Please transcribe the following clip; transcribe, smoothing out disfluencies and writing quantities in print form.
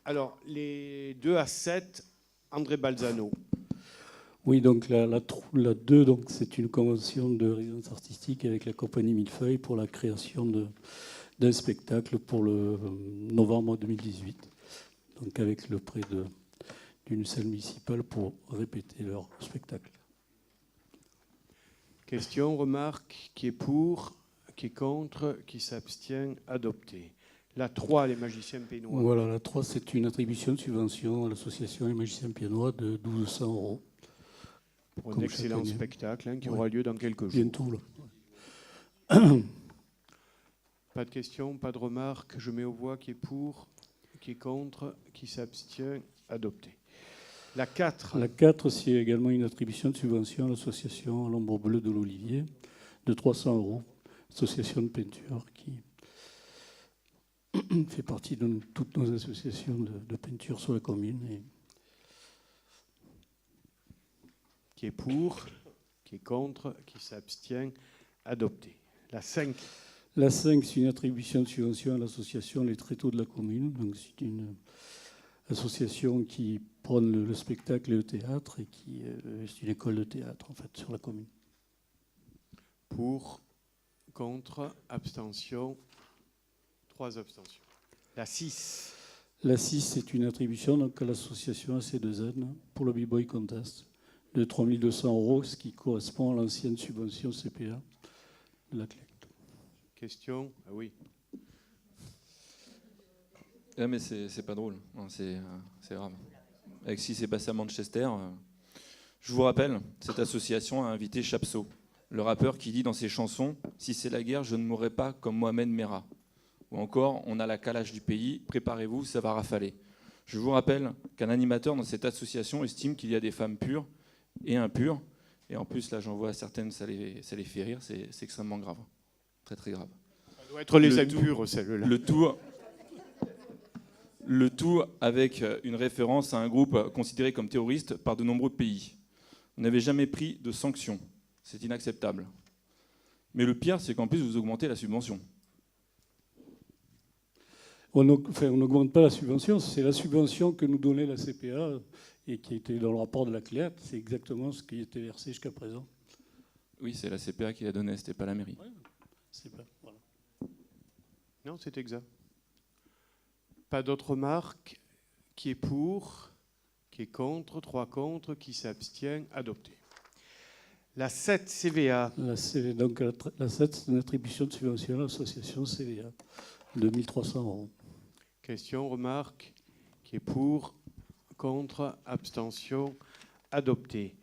Alors, les 2 à 7, André Balzano. Oui, donc la 2, donc, c'est une convention de résidence artistique avec la compagnie Millefeuille pour la création d'un spectacle pour le novembre 2018. Donc avec le prêt d'une salle municipale pour répéter leur spectacle. Question, remarque, qui est pour, qui est contre, qui s'abstient, adopté. La 3, les magiciens pénois. Voilà, la 3, c'est une attribution de subvention à l'association Les Magiciens Piennois de 1200 €. Pour un excellent spectacle qui aura lieu dans quelques jours. Bientôt, là. Pas de questions, pas de remarques. Je mets aux voix qui est pour, qui est contre, qui s'abstient, adopté. La 4. La 4, c'est également une attribution de subvention à l'association à l'ombre bleue de l'Olivier de 300 €. Association de peinture qui fait partie de toutes nos associations de peinture sur la commune. Qui est pour, qui est contre, qui s'abstient, adopté. La 5. La 5, c'est une attribution de subvention à l'association Les Tréteaux de la commune. Donc c'est une association qui prône le spectacle et le théâtre et qui est une école de théâtre en fait sur la commune. Pour, contre, abstention, 3 abstentions. La 6. La 6, c'est une attribution donc, à l'association AC2N pour le B-Boy Contest de 3 200 €, ce qui correspond à l'ancienne subvention CPA de la CLEC. Question? Ah oui. Ah, mais c'est pas drôle, c'est grave. Avec ce qui s'est passé à Manchester, je vous rappelle, cette association a invité Chapso, le rappeur qui dit dans ses chansons « Si c'est la guerre, je ne mourrai pas comme Mohamed Merah ». Ou encore « On a la calage du pays, préparez-vous, ça va rafaler ». Je vous rappelle qu'un animateur dans cette association estime qu'il y a des femmes pures et impures. Et en plus, là, j'en vois certaines, ça les fait rire, c'est extrêmement grave. Très, très grave. Ça doit être les impures, celle-là. Le tout avec une référence à un groupe considéré comme terroriste par de nombreux pays. Vous n'avez jamais pris de sanctions. C'est inacceptable. Mais le pire, c'est qu'en plus, vous augmentez la subvention. On n'augmente pas la subvention, c'est la subvention que nous donnait la CPA et qui était dans le rapport de la CLEAT. C'est exactement ce qui était versé jusqu'à présent. Oui, c'est la CPA qui l'a donné, c'était pas la mairie. Ouais, c'est pas, voilà. Non, c'est exact. Pas d'autres remarques. Qui est pour, qui est contre, 3 contre, qui s'abstient, adopté. La 7, CVA. La 7, c'est une attribution de subvention à l'association CVA de 1 300 €. Question, remarque. Qui est pour, contre, abstention, adopté.